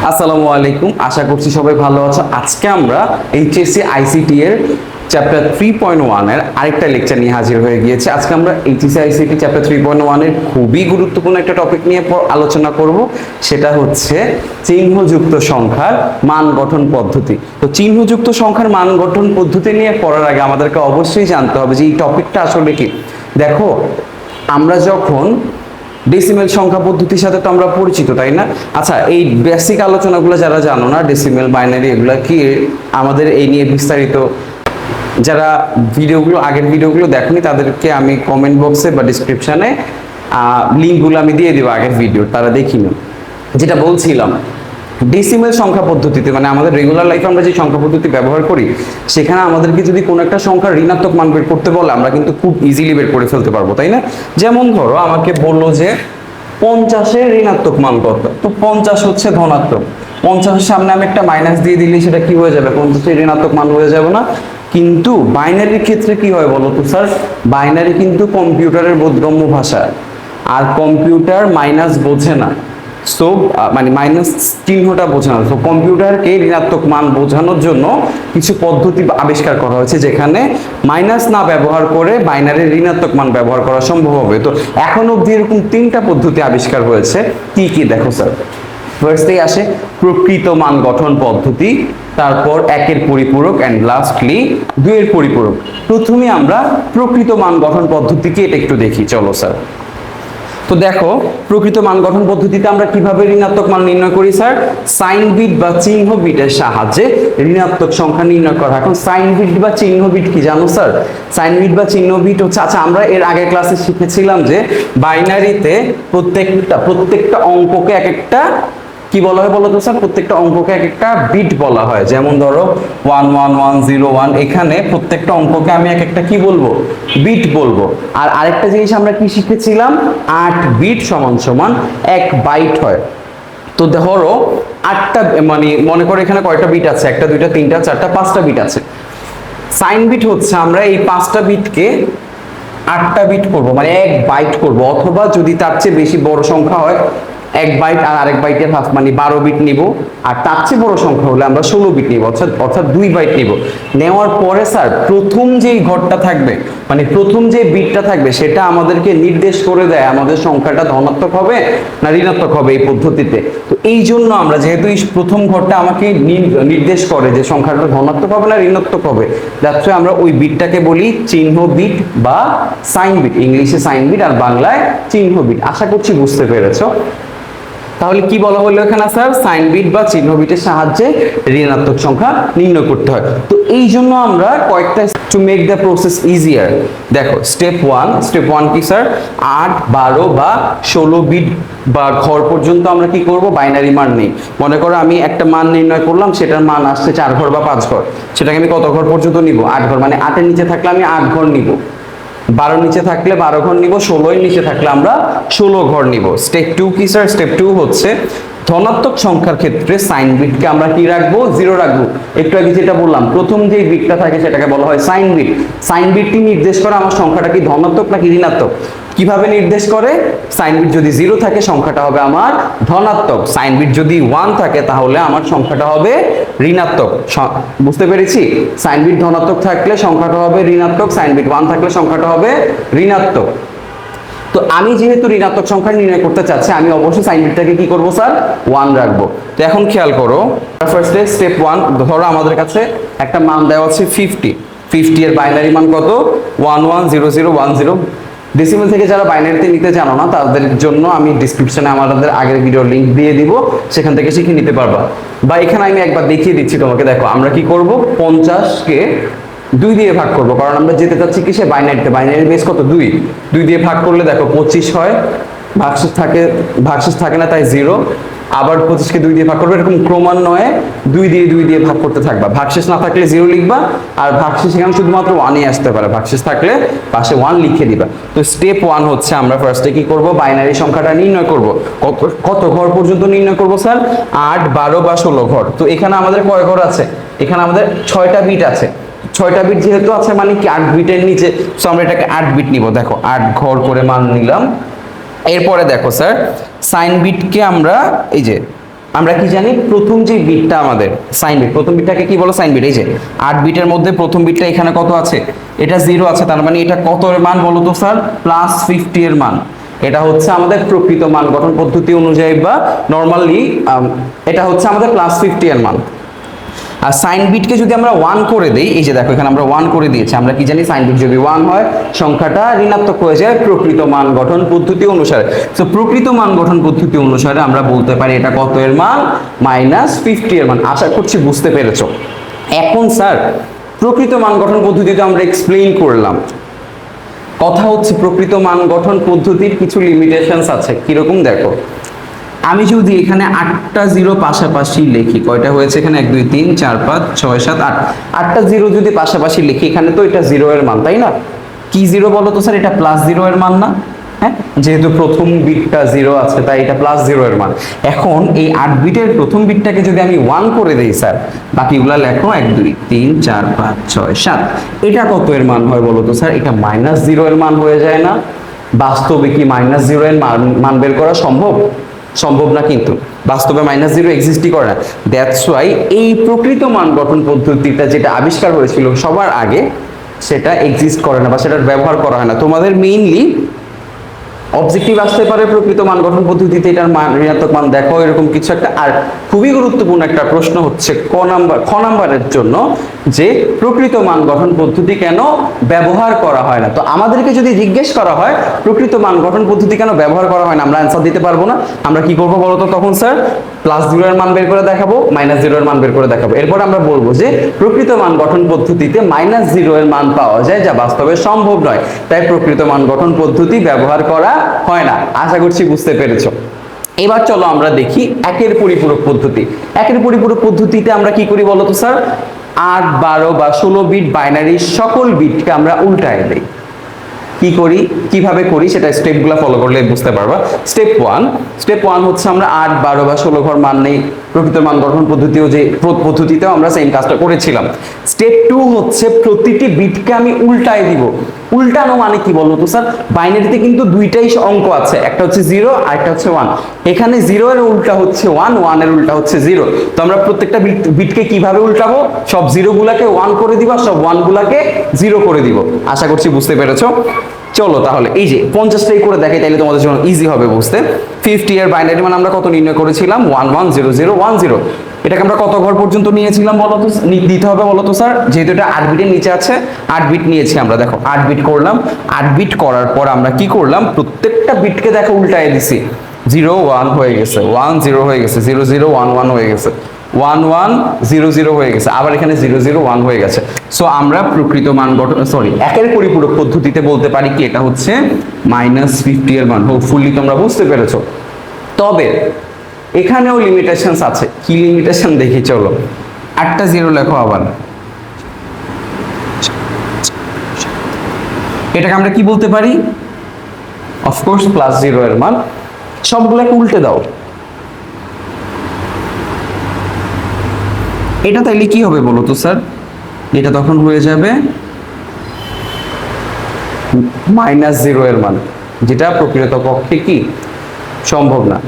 আসসালামু আলাইকুম, আশা করছি সবাই ভালো আছো। আজকে আমরা এইচএসসি আইসিটি এর চ্যাপ্টার 3.1 এর আরেকটা লেকচার নিয়ে হাজির হয়ে গিয়েছি। আজকে আমরা এইচএসসি আইসিটি চ্যাপ্টার 3.1 এর খুবই গুরুত্বপূর্ণ একটা টপিক নিয়ে আলোচনা করব, সেটা হচ্ছে চিহ্নযুক্ত সংখ্যার মান গঠন পদ্ধতি। তো চিহ্নযুক্ত সংখ্যার মান গঠন পদ্ধতি নিয়ে পড়ার আগে আমাদেরকে অবশ্যই জানতে হবে যে এই টপিকটা আসলে কি। দেখো, আমরা যখন ডেসিমেল সংখ্যা পদ্ধতির সাথে তো আমরা পরিচিত, তাই না? আচ্ছা, এই বেসিক আলোচনাগুলো যারা জানো না, ডেসিমেল, বাইনারি, এগুলা কি, আমাদের এই নিয়ে বিস্তারিত যারা আগের ভিডিওগুলো দেখোনি তাদেরকে আমি কমেন্ট বক্সে বা ডিসক্রিপশনে লিঙ্কগুলো আমি দিয়ে দেবো আগের ভিডিও, তারা দেখিনি। যেটা বলছিলাম, ডেসিমেল সংখ্যা পদ্ধতিতে মানে আমাদের রেগুলার লাইফে আমরা যে সংখ্যা পদ্ধতি ব্যবহার করি, সেখানে আমাদেরকে যদি কোনো একটা সংখ্যার ঋণাত্মক মান বের করতে বলে, আমরা কিন্তু খুব ইজিলি বের করে ফেলতে পারবো, তাই না? যেমন ধরো আমাকে বললো যে 50-এর ঋণাত্মক মান কত, তো 50 হচ্ছে ধনাত্মক। 50-এর সামনে আমি একটা মাইনাস দিয়ে দিলে সেটা কি হয়ে যাবে? 50-এর ঋণাত্মক মান হয়ে যাবে না? কিন্তু বাইনারির ক্ষেত্রে কি হয় বলো তো স্যার? বাইনারি কিন্তু কম্পিউটারের বোধগম্য ভাষা, আর কম্পিউটার মাইনাস বোঝে না। সো মানে মাইনাস চিহ্নটা বোঝানো, তো কম্পিউটারকে ঋণাত্মক মান বোঝানোর জন্য কিছু পদ্ধতি আবিষ্কার করা হয়েছে যেখানে মাইনাস না ব্যবহার করে বাইনারির ঋণাত্মক মান ব্যবহার করা সম্ভব হবে। তো এখন অবধি এরকম 3টা পদ্ধতি আবিষ্কার হয়েছে। কি কি দেখো স্যার, ফার্স্টেই আসে প্রকৃত মান গঠন পদ্ধতি, তারপর 1-এর পরিপূরক, অ্যান্ড লাস্টলি 2-এর পরিপূরক। প্রথমে আমরা প্রকৃত মান গঠন পদ্ধতিকে এটা একটু দেখি, চলো স্যার। তো দেখো, প্রকৃত মান গঠন পদ্ধতিতে আমরা কিভাবে ঋণাত্মক মান নির্ণয় করি স্যার? সাইন বিট বা চিহ্ন বিটের সাহায্যে ঋণাত্মক সংখ্যা নির্ণয় করা। এখন সাইন বিট বা চিহ্ন বিট কি জানো স্যার? সাইন বিট বা চিহ্ন বিট হচ্ছে, আচ্ছা আমরা এর আগের ক্লাসে শিখেছিলাম যে বাইনারিতে প্রত্যেকটা অঙ্ককে এক একটা কি বলা হয় বলো তো স্যার? প্রত্যেকটা অঙ্ককে এক একটা বিট বলা হয়। যেমন ধরো 11101, এখানে প্রত্যেকটা অঙ্ককে আমি এক একটা কি বলবো? বিট বলবো। আর আরেকটা জিনিস আমরা কি শিখেছিলাম? 8 বিট সমান সমান 1 বাইট হয়। তো ধরো 8টা, মানে মনে করো এখানে কয়টা বিট আছে? 1টা 2টা 3টা 4টা 5টা বিট আছে। সাইন বিট হচ্ছে আমরা এই 5টা বিটকে 8টা বিট করব, মানে 1 বাইট করব, অথবা যদি তার চেয়ে বেশি বড় সংখ্যা হয় 1 বাইট আর আরেক বাইটের হাফ, মানে 12 বিট নিব। আর তার চেয়ে বড় সংখ্যা হলে আমরা 16 বিট নিব, অর্থাৎ 2 বাইট নিব। নেওয়ার পরে স্যার প্রথম যেই ঘরটা থাকবে, মানে প্রথম যে বিটটা থাকবে, সেটা আমাদেরকে নির্দেশ করে দেয় আমাদের সংখ্যাটা ধনাত্মক হবে না ঋণাত্মক হবে এই পদ্ধতিতে। তো এই জন্য আমরা, যেহেতু এই প্রথম ঘরটা আমাকে নির্দেশ করে যে সংখ্যাটা ধনাত্মক হবে না ঋণাত্মক হবে, দ্যাটস ওয়াই আমরা ওই বিটটাকে বলি চিহ্ন বিট বা সাইন বিট। ইংলিশে সাইন বিট আর বাংলায় চিহ্ন বিট। আশা করছি বুঝতে পেরেছো। তাহলে কি বলা হলো এখানে স্যার? সাইন বিট বা চিহ্ন বিটের সাহায্যে ঋণাত্মক সংখ্যা নির্ণয় করতে হয়। তো এই জন্য আমরা কয়েকটা to make the process easier, দেখো স্টেপ 1 কি স্যার? 8, 12 বা 16 বিট বা ঘর পর্যন্ত আমরা কি করব? বাইনারি মান নেই। মনে করো আমি একটা মান নির্ণয় করলাম, সেটার মান আসছে 4 ঘর বা 5 ঘর, সেটাকে আমি কত ঘর পর্যন্ত নিব? 8 ঘর, মানে 8-এর নিচে থাকলে আমি 8 ঘর নিব, 12 নিচে থাকলে 12 ঘর নিব, 16-এর নিচে থাকলে আমরা 16 ঘর নিব। স্টেপ 2 কি স্যার? স্টেপ 2 হচ্ছে ধনাত্মক সংখ্যার ক্ষেত্রে সাইন বিটকে আমরা কি রাখবো? 0 রাখবো। একটু আগে যেটা বললাম, প্রথম যে বিটটা থাকে সেটাকে বলা হয় সাইন বিট। সাইন বিটটি নির্দেশ করে আমার সংখ্যাটা কি ধনাত্মক নাকি ঋণাত্মক। কিভাবে নির্দেশ করে? সাইন বিট যদি 0 থাকে সংখ্যাটা হবে আমার ধনাত্মক, সাইন বিট যদি 1 থাকে তাহলে আমার সংখ্যাটা হবে ঋণাত্মক। বুঝতে পেরেছি? সাইন বিট ধনাত্মক থাকলে সংখ্যাটা হবে ঋণাত্মক, সাইন বিট 1 থাকলে সংখ্যাটা হবে ঋণাত্মক। তো আমি যেহেতু ঋণাত্মক সংখ্যা নির্ণয় করতে চাচ্ছি, আমি অবশ্যই সাইন বিটটাকে কি করব স্যার? 1 রাখবো। তো এখন খেয়াল করো, ফার্স্টে স্টেপ 1, ধরো আমাদের কাছে একটা মান দেওয়া আছে 50 এর বাইনারি মান কত? 110010। ডেসিমেল থেকে যারা বাইনারিতে নিতে জানো না, তাদের জন্য আমি ডিসক্রিপশনে আমাদের আগের ভিডিওর লিংক দিয়ে দিব, সেখান থেকে শিখে নিতে পারবা। বা এখানে আমি একবার দেখিয়ে দিচ্ছি তোমাকে। দেখো আমরা কি করব? 50-কে 2 দিয়ে ভাগ করব, কারণ আমরা যেতে চাচ্ছি কি সে বাইনারিতে। বাইনারির বেস কত? 2 দিয়ে ভাগ করলে দেখো 25 হয়, ভাগশেষ থাকে না, তাই 0। আবার 25-কে 2 দিয়ে ভাগ করবে, এরকম ক্রমান্বয়ে 2 দিয়ে ভাগ করতে থাকবা। ভাগশেষ না থাকলে 0 লিখবা, আর ভাগশেষ এখানে শুধুমাত্র 1-ই আসতে পারে, ভাগশেষ থাকলে পাশে 1 লিখে দিবা। তো স্টেপ 1 হচ্ছে আমরা ফার্স্টে কি করব? বাইনারি সংখ্যাটা নির্ণয় করব। কত ঘর পর্যন্ত নির্ণয় করব স্যার? 8, 12 বা 16 ঘর। তো এখানে আমাদের কয় ঘর আছে? এখানে আমাদের 6টা বিট আছে। 6টা বিট যেহেতু আছে, মানে কি 8 বিটের নিচে, সো আমরা এটাকে 8 বিট নিব। দেখো 8 ঘর করে মান নিলাম। এরপরে দেখো স্যার, সাইন বিটকে আমরা এই যে আমরা কি জানি প্রথম যে বিটটা আমাদের সাইন বিট, প্রথম বিটটাকে কি বলো সাইন বিট। এই যে 8 বিটের মধ্যে প্রথম বিটটা এখানে কত আছে, এটা 0 আছে, তার মানে এটা কত এর মান বলো তো স্যার, +50 এর মান। এটা হচ্ছে আমাদের প্রকৃত মান গঠন পদ্ধতি অনুযায়ী বা নরমালি এটা হচ্ছে আমাদের +50 এর মান। আর সাইন বিটকে যদি আমরা 1 করে দেই, এই যে দেখো এখানে আমরা 1 করে দিয়েছি, আমরা কি জানি সাইন বিট যদি 1 হয় সংখ্যাটা ঋণাত্মক হয়ে যায় প্রকৃত মান গঠন পদ্ধতি অনুসারে। সো প্রকৃত মান গঠন পদ্ধতি অনুসারে আমরা বলতে পারি এটা কত এর মান, -50 এর মান। আশা করছি বুঝতে পেরেছো। এখন স্যার প্রকৃত মান গঠন পদ্ধতিতে আমরা এক্সপ্লেইন করলাম, কথা হচ্ছে প্রকৃত মান গঠন পদ্ধতির কিছু লিমিটেশনস আছে। কিরকম দেখো, আমি যদি এখানে 8টা 0 পাশাপাশি লিখি, কয়টা হয়েছে এখানে, 1 2 3 4 5 6 7 8, 8টা 0 যদি পাশাপাশি লিখি, এখানে তো এটা 0 এর মান, তাই না? কি 0 বলো তো স্যার, এটা +0 এর মান না? হ্যাঁ, যেহেতু প্রথম বিটটা 0 আছে তাই এটা +0 এর মান। এখন এই 8 বিটের প্রথম বিটটাকে যদি আমি 1 করে দেই স্যার, বাকিগুলা লেখো 1 2 3 4 5 6 7, এটা কত এর মান হয় বলো তো স্যার, এটা -0 এর মান হয়ে যায় না? বাস্তবে কি -0 এর মান বের করা সম্ভব? সম্ভব না, কিন্তু বাস্তবে -0 এক্সিস্টই করে না। দ্যাটস ওয়াই এই প্রকৃত মান গঠন পদ্ধতিটা যেটা আবিষ্কার হয়েছিল সবার আগে, সেটা এক্সিস্ট করে না বা সেটার ব্যবহার করা হয় না। তোমাদের মেইনলি অবজেক্টিভ আসতে পারে প্রকৃত মান গঠন পদ্ধতিতে এটার মান ঋণাত্মক মান দেখো, এরকম কিছু একটা। আর খুবই গুরুত্বপূর্ণ একটা প্রশ্ন হচ্ছে খ নাম্বারের জন্য, যে প্রকৃত মান গঠন পদ্ধতি কেন ব্যবহার করা হয় না। তো আমাদেরকে যদি জিজ্ঞেস করা হয় প্রকৃত মান গঠন পদ্ধতি কেন ব্যবহার করা হয় না, আমরা অ্যান্সার দিতে পারবো না। আমরা কি করবো বলতো তখন স্যার, +0 এর মান বের করে দেখাবো, -0 এর মান বের করে দেখাবো। এরপর আমরা বলবো যে প্রকৃত মান গঠন পদ্ধতিতে -0 এর মান পাওয়া যায়, যা বাস্তবে সম্ভব নয়, তাই প্রকৃত মান গঠন পদ্ধতি ব্যবহার করা হয় না। আশা করছি বুঝতে পেরেছো। এবার চলো আমরা দেখি একের পরিপূরক পদ্ধতি। একের পরিপূরক পদ্ধতিতে আমরা কি করি বলতো স্যার, 8 12 বা 16 বিট বাইনারি সকল বিটকে আমরা উল্টায় দেই। কি করি, কিভাবে করি সেটা স্টেপগুলো ফলো করলে বুঝতে পারবা। স্টেপ 1 হচ্ছে আমরা 8 12 বা 16 ঘর মান নেই, প্রকৃত মান গঠন পদ্ধতিও যে পদ্ধতিতেও আমরা সেম কাজটা করেছিলাম। স্টেপ 2 হচ্ছে প্রতিটি বিটকে আমি উল্টায় দিব। উল্টানো মানে কি বলবো তো স্যার, বাইনারিতে কিন্তু দুইটাই অঙ্ক আছে, একটা হচ্ছে 0 আর একটা হচ্ছে 1। এখানে 0 এর উল্টা হচ্ছে 1, 1 এর উল্টা হচ্ছে 0। তো আমরা প্রত্যেকটা বিটকে কিভাবে উল্টাবো, সব 0 গুলাকে 1 করে দিব, সব 1 গুলাকে 0 করে দিব। আশা করছি বুঝতে পেরেছো। চলো তাহলে এই যে 50টাই করে দেখাই, তাইলে তোমাদের জন্য ইজি হবে বুঝতে। 50 এর বাইনারি মান আমরা কত নির্ণয় করেছিলাম, 1 1 0 0 1 0। এটাকে আমরা কত ঘর পর্যন্ত নিয়েছিলাম বলো তো, দিতে হবে বলো তো স্যার, যেহেতু এটা 8 বিটের নিচে আছে 8 বিট নিয়েছি আমরা। দেখো 8 বিট করলাম, 8 বিট করার পর আমরা কি করলাম, প্রত্যেকটা বিটকে দেখো উল্টায় দিছি। 0 1 হয়ে গেছে, 1 0 হয়ে গেছে, 0 0 1 1 হয়ে গেছে, 1 1 0 0 হয়ে গেছে, আবার এখানে 0 0 1 হয়ে গেছে। সো আমরা প্রকৃত মান গঠন একের পরিপূরক পদ্ধতিতে বলতে পারি কি এটা হচ্ছে -50 এর মান। হোপফুলি তোমরা বুঝতে পেরেছো। তবে এখানেও লিমিটেশনস আছে। কি লিমিটেশন দেখি চলো। 8টা 0 লেখো আবার, এটাকে আমরা কি বলতে পারি, অফকোর্স +0 এর মান। সবগুলোকে উল্টে দাও, এটা তাইলে কি হবে বলো তো স্যার, এটা তখন হয়ে যাবে -0 এর মান, যেটা প্রকৃতপক্ষে কি সম্ভব না।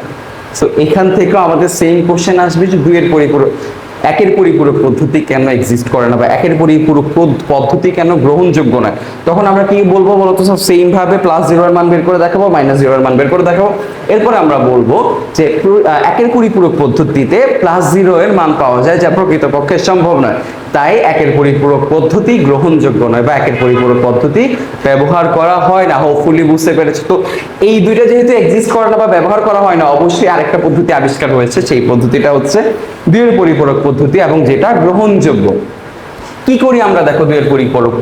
সো এখান থেকে আমাদের সেম কোশ্চেন আসবে যে একের পরিপূরক পদ্ধতি কেন এক্সিস্ট করে না বা একের পরিপূরক পদ্ধতি কেন গ্রহণযোগ্য নয়। তখন আমরা কি বলবো বলতো সব সেম ভাবে +0 এর মান বের করে দেখাবো, -0 এর মান বের করে দেখাবো। এরপরে আমরা বলবো যে একের পরিপূরক পদ্ধতিতে +0 এর মান পাওয়া যায়, যা প্রকৃতপক্ষে সম্ভব নয়, তাই একের পরিপূরক পদ্ধতি গ্রহণযোগ্য নয় বা একের পরিপূরক পদ্ধতি ব্যবহার করা হয় না। হোপফুলি বুঝতে পেরেছো। তো এই দুইটা যেহেতু এক্সিস্ট করে না বা ব্যবহার করা হয় না, অবশ্যই আরেকটা পদ্ধতি আবিষ্কার হয়েছে, সেই পদ্ধতিটা হচ্ছে দ্বিয়ের পরিপূরক পদ্ধতি, এবং যেটা গ্রহণযোগ্য। কি করি আমরা দেখো দ্বিয়ের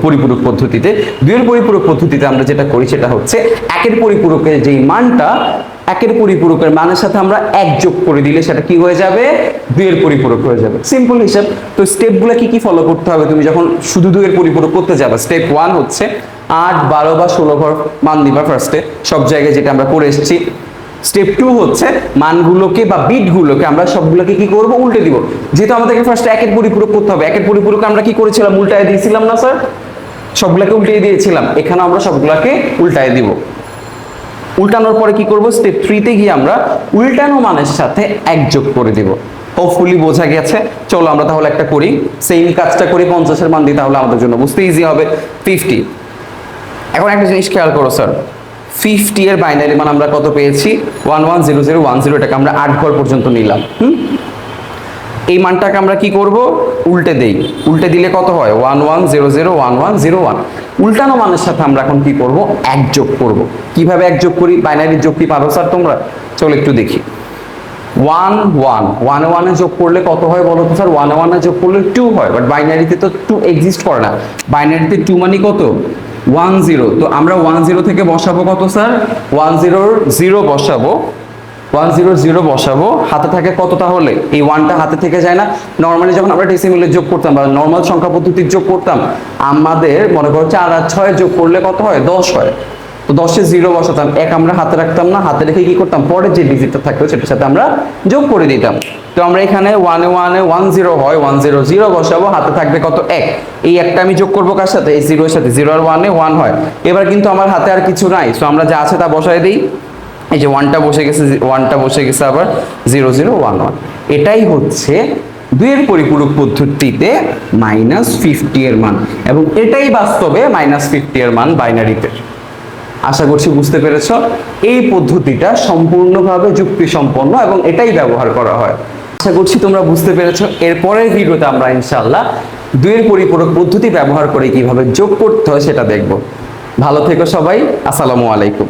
পরিপূরক পদ্ধতিতে, দ্বিয়ের পরিপূরক পদ্ধতিতে আমরা যেটা করি সেটা হচ্ছে একের পরিপূরকের যেই মানটা একের পরিপূরকের মানের সাথে আমরা 1 যোগ করে দিলে সেটা কি হয়ে যাবে, দুইয়ের পরিপূরক হয়ে যাবে। সিম্পল হিসাব। তো স্টেপগুলো কি কি ফলো করতে হবে তুমি যখন শুধু দুইয়ের পরিপূরক করতে যাবে। স্টেপ 1 হচ্ছে 8 12 বা 16 ঘর মান দিবা ফার্স্টে, সব জায়গায় যেটা আমরা করে এসেছি। স্টেপ 2 হচ্ছে মানগুলোকে বা বিটগুলোকে আমরা সবগুলোকে কি করব, উল্টে দিব। যেহেতু আমাদেরকে ফার্স্টে একের পরিপূরক করতে হবে, একের পরিপূরক আমরা কি করেছিলাম, উল্টায় দিয়েছিলাম না স্যার, সবগুলোকে উল্টিয়ে দিয়েছিলাম। এখানে আমরা সবগুলোকে উল্টায় দিব। উল্টানোর পরে কি করব, স্টেপ 3 তে গিয়ে আমরা উল্টানো মানের সাথে 1 যোগ করে দিব। হোপফুলি বোঝা গেছে। চলো আমরা তাহলে একটা করি, সেম কাজটা করি 50 এর মান দিই, তাহলে আমাদের জন্য বুঝতে ইজি হবে। 50। এখন একটা জিনিস খেয়াল করো স্যার, 50 এর বাইনারি মান আমরা কত পেয়েছি, 110010, এটাকে আমরা 8 ঘর পর্যন্ত নিলাম। এই মানটাকে আমরা কি করব, উল্টে দেই। উল্টে দিলে কত হয়, 11001101। উল্টানো মানের সাথে আমরা এখন কি করব, 1 যোগ করব। কিভাবে 1 যোগ করি, বাইনারির যোগ কি পারো স্যার তোমরা? চলো একটু দেখি। 1 এ যোগ করলে কত হয় বলো তো স্যার? 1 এ যোগ করলে 2 হয়, বাট বাইনারিতে তো 2 এক্সিস্ট করে না। বাইনারিতে 2 মানে কত, 10। তো আমরা 10 থেকে বসাবো কত স্যার, 100 বসাবো, 100 বসাবো। হাতে থাকে কত, তাহলে এই 1টা হাতে থেকে যায় না। নরমালি যখন আমরা ডেসিমেলে যোগ করতাম বা নরমাল সংখ্যা পদ্ধতির যোগ করতাম, আমাদের মনে করো 4 আর 6 যোগ করলে কত হয়, 10 হয়। তো 10 এ 0 বসাতাম, 1 আমরা হাতে রাখতাম না, হাতে রেখে কি করতাম, পরে যে ডিজিটটা থাকতো সেটার সাথে আমরা যোগ করে দিতাম। তো আমরা এখানে 1 এ 10 হয়, 100 বসাবো, হাতে থাকবে কত, 1। এই একটা আমি যোগ করবো কার সাথে, এই 0 এর সাথে। 0 আর 1 এ 1 হয়। এবার কিন্তু আমার হাতে আর কিছু নাই, সো আমরা যা আছে তা বসাই দিই। এই যে 1টা বসে গেছে, 1টা বসে গেছে, আবার 0011। এটাই হচ্ছে 2 এর পরিপূরক পদ্ধতিতে -50 এর মান, এবং এটাই বাস্তবে -50 এর মান বাইনারিতে। আশা করছি বুঝতে পেরেছ। এই পদ্ধতিটা সম্পূর্ণভাবে যুক্তিসম্পন্ন এবং এটাই ব্যবহার করা হয়। আশা করছি তোমরা বুঝতে পেরেছো। এরপরের ভিডিওতে আমরা ইনশাআল্লাহ 2 এর পরিপূরক পদ্ধতি ব্যবহার করে কিভাবে যোগ করতে হয় সেটা দেখব। ভালো থেকো সবাই, আসসালামু আলাইকুম।